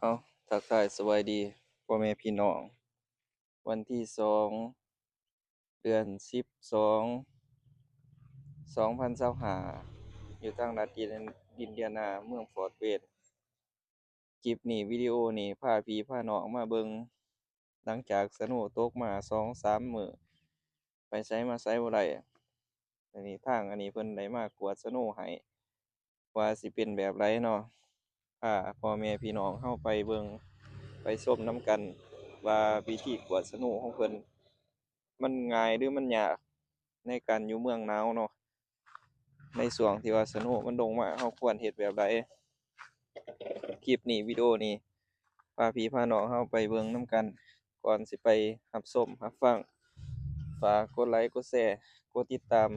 เอาทักทายสวัสดีพ่อแม่พี่น้องวันที่2 เดือน 12 2025อยู่ทางรัฐอินเดียนาเมืองฟอร์ตเวธคลิปนี้วิดีโอนี้พาพี่พาน้องมาเบิงหลังจากสนุตกมา2-3มื้อไปไสมาไสบ่ได้อันนี้ทางอันนี้เพิ่นได้มากวดสนุให้ว่าสิเป็นแบบไรเนาะพาพ่อแม่พี่น้องเฮาไปเบิงไปชมนำกันว่าวิธีกวดสนุของเพิ่นมันง่ายหรือมันยากในการอยู่เมืองหนาวเนาะในช่วงที่ว่าสนุมันลงมาเฮาควรเฮ็ดแบบใดคลิปนี้วิดีโอนี้พาพี่พาน้องเฮาไปเบิ่งนำกันก่อนสิไปรับชมรับฟังฝากกดไลค์กดแชร์กดติดตาม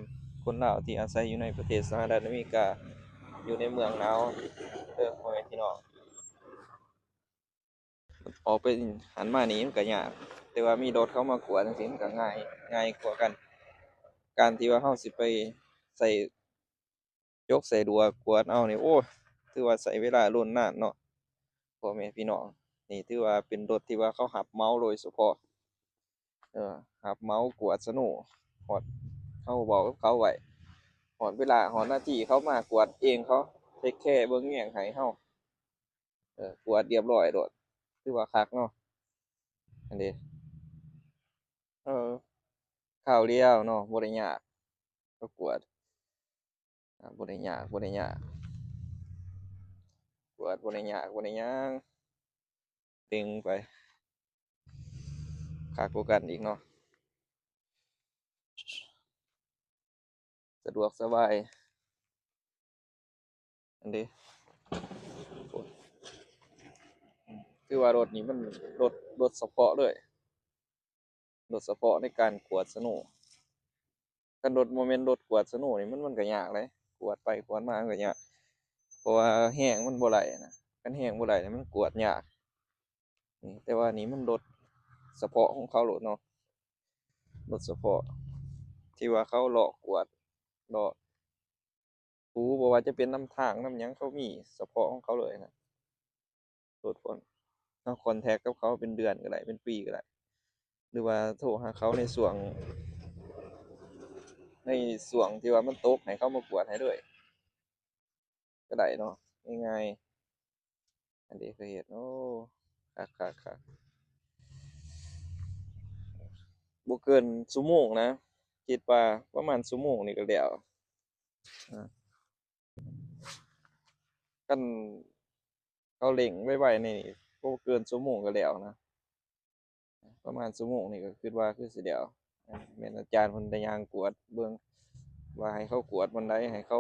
คนลาวที่อาศัยอยู่ในประเทศสหรัฐอเมริกาอยู่ในเมืองหนาวเด้อพ่อแม่พี่น้องออกไปหันมานี่มันก็ยากแต่ว่ามีรถเข้ามากวดจังซี่มันก็ง่ายกว่ากันการที่ว่าเฮาสิไปใส่ยกใส่ดัวกวดเอานี่โอ้ถือว่าใช้เวลาโลนนานเนาะพ่อแม่พี่น้องนี่ถือว่าเป็นรถที่ว่าเขาหับเหมาโดยเฉพาะหับเหมากวดสนุฮอดเราบอกกับเขาไว้ฮอดเวลาฮอดหน้าที่เขามากวดเองเขาเทกแคร์เบิ่งแยงให้เรากวดเรียบร้อยโลดถือว่าคักเนาะอันนี้เออข้าวเดียวเนาะบ่ได้ยากประกวดบ่ได้ยากกวดบ่ได้ยากบ่ได้หยังดึงไปคักกว่ากันอีกเนาะสะดวกสบายอันนี้โอ้คือว่ารถนี้มันรถรถเฉพาะเลยรถเฉพาะในการกวดสนุคันรถบ่แม่นรถกวดสนุนี่มันก็ยากเลยกวดไปกวดมามันก็ยากเพราะว่าแรงมันบ่ไหลนะคันแรงบ่ไหลนี่มันกวดยากแต่ว่านี้มันรถเฉพาะของเขาโลดเนาะรถเฉพาะที่ว่าเขาเลาะกวดเลาะถูบ่ว่าจะเป็นนำทางนำหยังเขามีเฉพาะของเขาเลยนะรถพวกนี้เราคอนแท็กต์กับเขาเป็นเดือนก็ได้เป็นปีก็ได้หรือว่าโทรหาเขาในช่วงที่ว่ามันตกให้เขามากวดให้เลยก็ได้เนาะง่ายๆอันนี้เคยเฮ็ดโอ้คักๆๆบ่เกินชั่วโมงนะคิดว่าประมาณชั่วโมงนี่ก็แล้วอาคันเขาเร่งไวๆนี่บ่เกินชั่วโมงก็แล้วนะประมาณชั่วโมงนี่ก็คิดว่าคือสิแล้วแม่นอาจารย์เพิ่นได้ย่างกวดเบิ่งว่าให้เขากวดวันใดให้เขา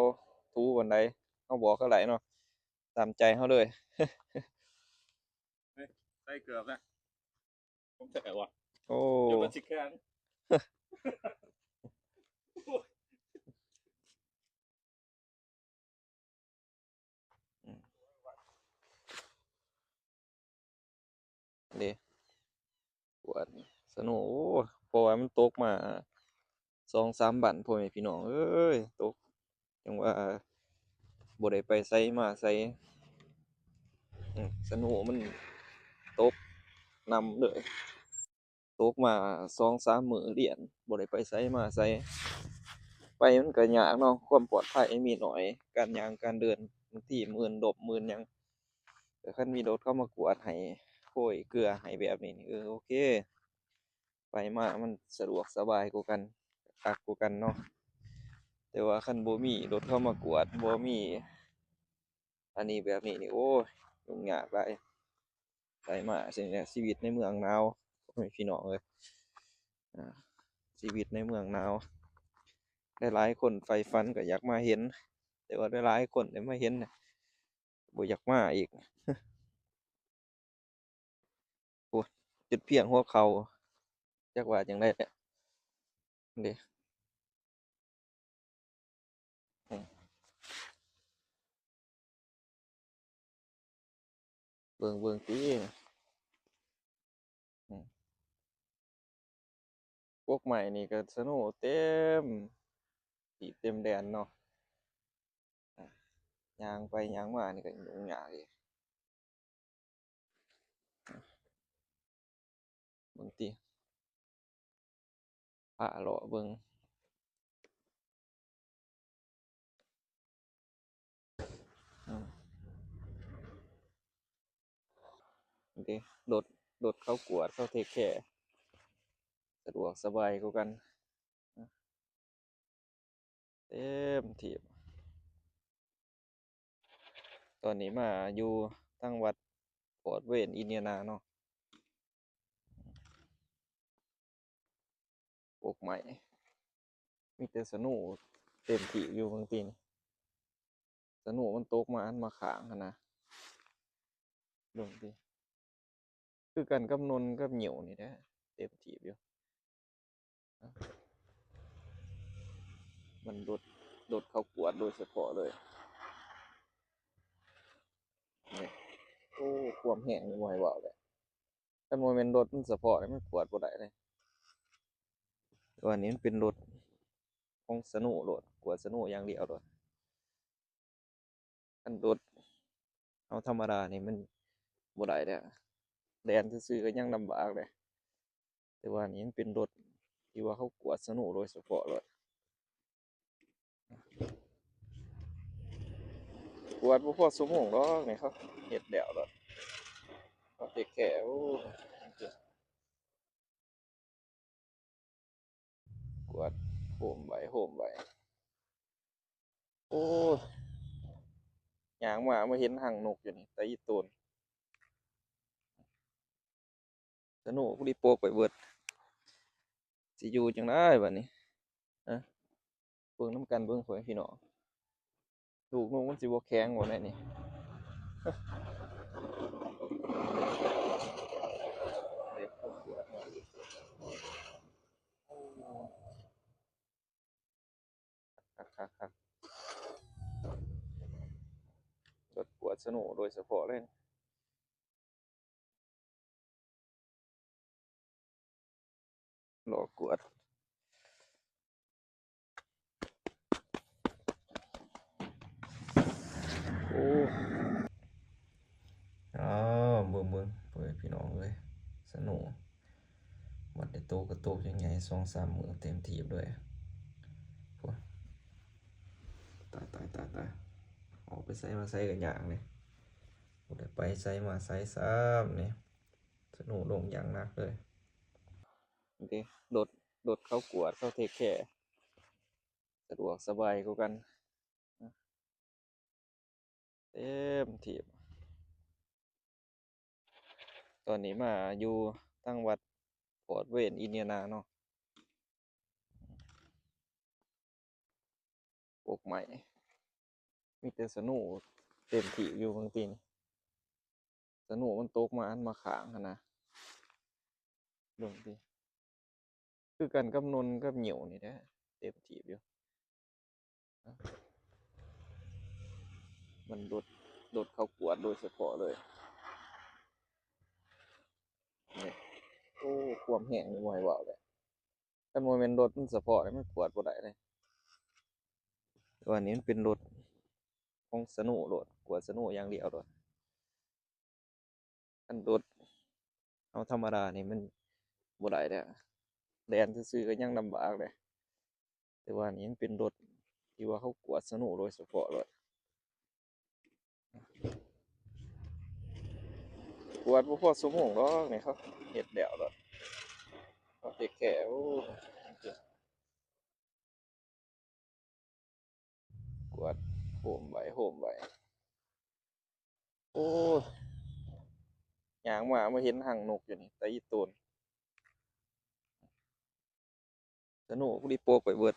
ถูวันใดเราบอกเขาได้เนาะตามใจเราเลย เฮ้ยใส่เกือบนะผมใส่ว่ะโอ้เดี๋ยวมันสิแข็งอืมเด้กวดสนุกโอ้เพราะว่ามันตกมา2-3บั้นพ่อแม่พี่น้องเอ้ยตกจังว่าบ่ได้ไปไสมาไสสนุกมันตกนำเลยตกมา2-3มื้อเรียนบ่ได้ไปไสมาไสไปมันก็ยากเนาะความปลอดภัยมีน้อยการย่างการเดินบางทีหมื่นหลบหมื่นหยังแต่คันมีรถเข้ามากวดให้โรยเกลือให้แบบนี้นี่โอเคไปมามันสะดวกสบายกว่ากันคักกว่ากันเนาะแต่ว่าคันบ่มีรถเข้ามากวดบ่มีอันนี้แบบนี้นี่โอ้ยยุ่งยากหลายไปมาจั่งซี้ชีวิตในเมืองหนาวพ่อแม่พี่น้องเอ้ยอาชีวิตในเมืองหนาวหลายๆคนใฝ่ฝันก็อยากมาเห็นแต่ว่าหลายๆคนได้มาเห็นน่ะบ่อยากมาอีกโอ้ยจุดเพียงหัวเข่าจักว่าจั่งใดแหละเด้อืมเบิ่งติอืมกกไม้นี่ก็สโนว์เต็มที่เต็มแดนเนาะอาย่างไปย่างมานี่ก็ยุ่งยากอีก ติพาเลาะเบิ่งอืมนี่เด้รถเขากวดเขาเทคแคร์สะดวกสบายกว่ากันเต็มที่ตอนนี้มาอยู่ทั้งวัดฟอร์ตเวนอินเดียนาเนาะปลูกใหม่มีแต่สนุเต็มที่อยู่บางทีนี่สนุมันตกมาอันมาขางหั้นนะเบิ่งติคือกันกับนนกับเหยี่ยวนี่แหละเต็มที่อยู่มันรถเขากวดโดยเฉพาะเลยนี่โอ้ความแห้งนี่บ่ให้เว้าเลยคันบ่แม่นรถมันเฉพาะนี่มันกวดบ่ได้เลยแต่ว่าอันนี้มันเป็นรถของสนุโลดกวดสนุอย่างเดียวโลดคันรถเอาธรรมดานี่มันบ่ได้เด้อแล่นซื่อๆก็ยังลำบากเลยแต่ว่าอันนี้มันเป็นรถที่ว่าเขากวดสนุโดยเฉพาะเลยกวดบ่พอชั่วโมงดอกนี่เขาเฮ็ดแล้วโลดเขาเทคแคร์โอ้กวดโฮมไว้โอ้ย่างมาเห็นหังนกอยู่นี่แต่อีโตนสนุผู้ดีโปกไปเบิดสิอยู่จังได๋บัดนี้ฮะเบิ่งนำกันเบิ่งพ่อแม่พี่น้องลูกนกมันสิบ่แข็งบ่แน่นี่เด็กเขากวดมาคักๆๆรถกวดสนุโดยเฉพาะเลยล้อกวดโอ้อ้าวเบิ่งพ่อแม่พี่น้องเอ้ยสนุวัดได้โตก็โตใหญ่ๆ2-3มื้อเต็มที่เลยพุ่นตายออกไปไสมาไสก็ยากเลยบ่ได้ไปไสมาไสซ้ำนี่สนุลงอย่างหนักเลยนี่เด้รถเขากวดเขาเทคแคร์สะดวกสบายกว่ากันเต็มที่ตอนนี้มาอยู่ทั้งวัดฟอร์ตเวนอินเดียนาเนาะปลูกใหม่มีแต่สนุเต็มที่อยู่บางทีนี่สนุมันตกมาอันมาขางหั้นนะเบิ่งติคือกันกับนนกับเหยี่ยวนี่แหละเต็มที่อยู่มันรถเขากวดโดยเฉพาะเลยนี่โอ้ความแห้งนี่บ่ให้เว้าเลยคันบ่แม่นรถมันเฉพาะนี่มันกวดบ่ได้เลยแต่ว่าอันนี้มันเป็นรถของสนุโลดกวดสนุอย่างเดียวโลดคันรถเอาธรรมดานี่มันบ่ได้เด้อแล่นซื่อๆก็ยังลำบากเลยแต่ว่าอันนี้มันเป็นรถที่ว่าเขากวดสนุโดยเฉพาะเลยกวดบ่พอชั่วโมงดอกนี่เขาเฮ็ดแล้วโลดเขาเทคแคร์โอ้กวดโฮมไว้โอ้ย่างมาเห็นหังนกอยู่นี่แต่อีโตนสนุผู้ดีโปกไปเบิด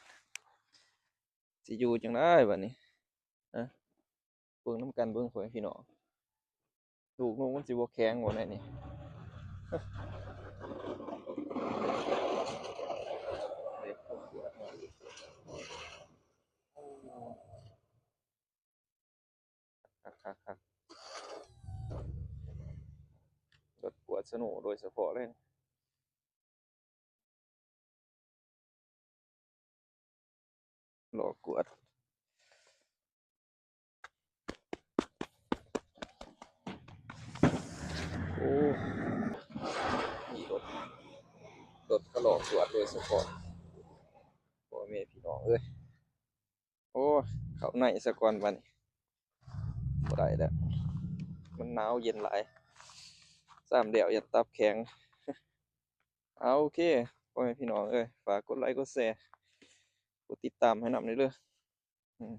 สิอยู่จังได๋บัดนี้ฮะเบิ่งนำกันเบิ่งพ่อแม่พี่น้องลูกนกมันสิบ่แข็งบ่แน่นี่เด็กเขากวดมาคักๆรถกวดสนุโดยเฉพาะเลยล้อกวดโอ้มีรถ สวดโดยเฉพาะพ่อแม่พี่น้องเอ้ยโอ้เข้าในซะก่อนบัดนี้บ่ได้แล้วมันหนาวเย็นหลายซ้ำแล้วอย่าตับแข็งเอาโอเคพ่อแม่พี่น้องเอ้ยฝากกดไลค์กดแชร์กดติดตามให้นำเด้ออืม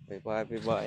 บ๊ายบาย